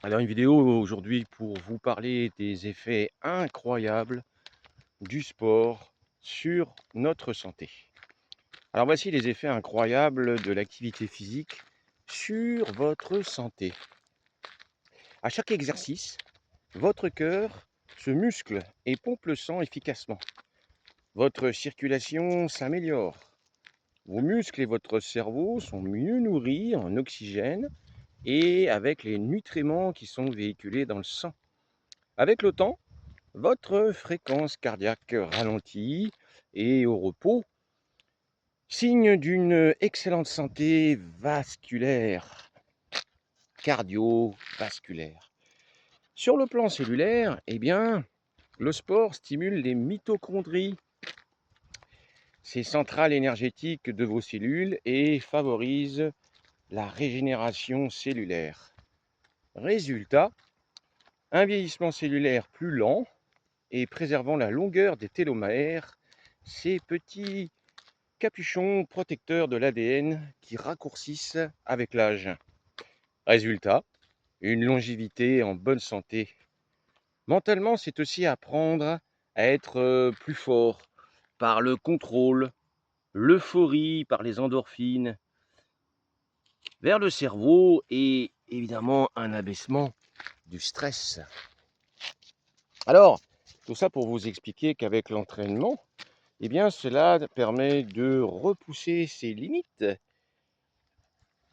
Alors une vidéo aujourd'hui pour vous parler des effets incroyables du sport sur notre santé. Alors voici les effets incroyables de l'activité physique sur votre santé. À chaque exercice, votre cœur se muscle et pompe le sang efficacement. Votre circulation s'améliore. Vos muscles et votre cerveau sont mieux nourris en oxygène et avec les nutriments qui sont véhiculés dans le sang. Avec le temps, votre fréquence cardiaque ralentit et au repos, signe d'une excellente santé vasculaire, cardiovasculaire. Sur le plan cellulaire, le sport stimule les mitochondries, ces centrales énergétiques de vos cellules, et favorise la régénération cellulaire. Résultat, un vieillissement cellulaire plus lent et préservant la longueur des télomères, ces petits capuchons protecteurs de l'ADN qui raccourcissent avec l'âge. Résultat, une longévité en bonne santé. Mentalement, c'est aussi apprendre à être plus fort par le contrôle, l'euphorie par les endorphines, vers le cerveau et évidemment un abaissement du stress. Alors, tout ça pour vous expliquer qu'avec l'entraînement, cela permet de repousser ses limites,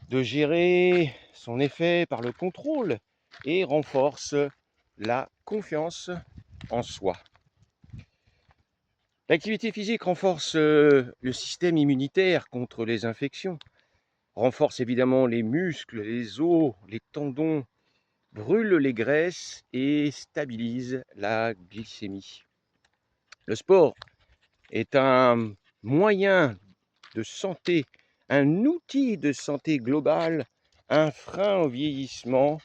de gérer son effet par le contrôle et renforce la confiance en soi. L'activité physique renforce le système immunitaire contre les infections, renforce évidemment les muscles, les os, les tendons, brûle les graisses et stabilise la glycémie. Le sport est un moyen de santé, un outil de santé globale, un frein au vieillissement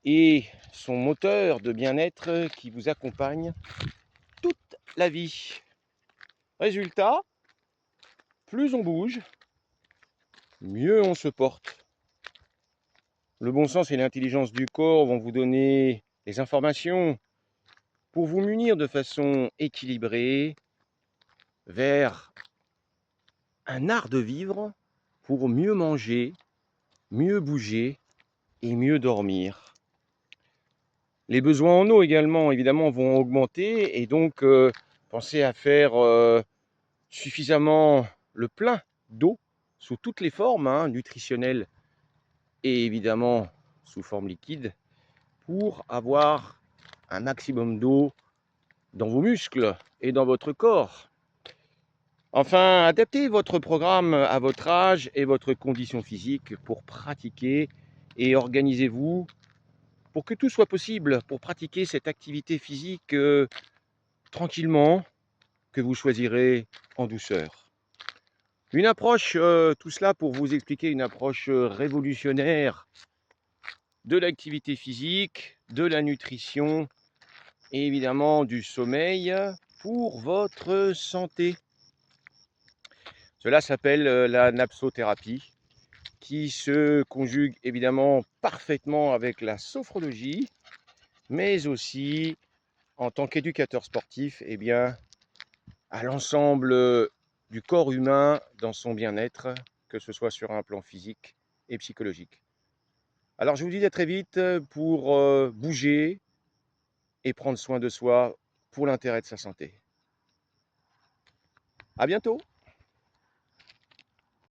et son moteur de bien-être qui vous accompagne toute la vie. Résultat, plus on bouge, mieux on se porte. Le bon sens et l'intelligence du corps vont vous donner les informations pour vous munir de façon équilibrée vers un art de vivre pour mieux manger, mieux bouger et mieux dormir. Les besoins en eau également, évidemment, vont augmenter et donc pensez à faire suffisamment le plein d'eau sous toutes les formes, nutritionnelles et évidemment sous forme liquide, pour avoir un maximum d'eau dans vos muscles et dans votre corps. Enfin, adaptez votre programme à votre âge et votre condition physique pour pratiquer et organisez-vous pour que tout soit possible, pour pratiquer cette activité physique tranquillement, que vous choisirez en douceur. Une approche, tout cela pour vous expliquer une approche révolutionnaire de l'activité physique, de la nutrition et évidemment du sommeil pour votre santé. Cela s'appelle la napsothérapie, qui se conjugue évidemment parfaitement avec la sophrologie, mais aussi en tant qu'éducateur sportif, à l'ensemble du corps humain dans son bien-être, que ce soit sur un plan physique et psychologique. Alors je vous dis à très vite pour bouger et prendre soin de soi pour l'intérêt de sa santé. À bientôt!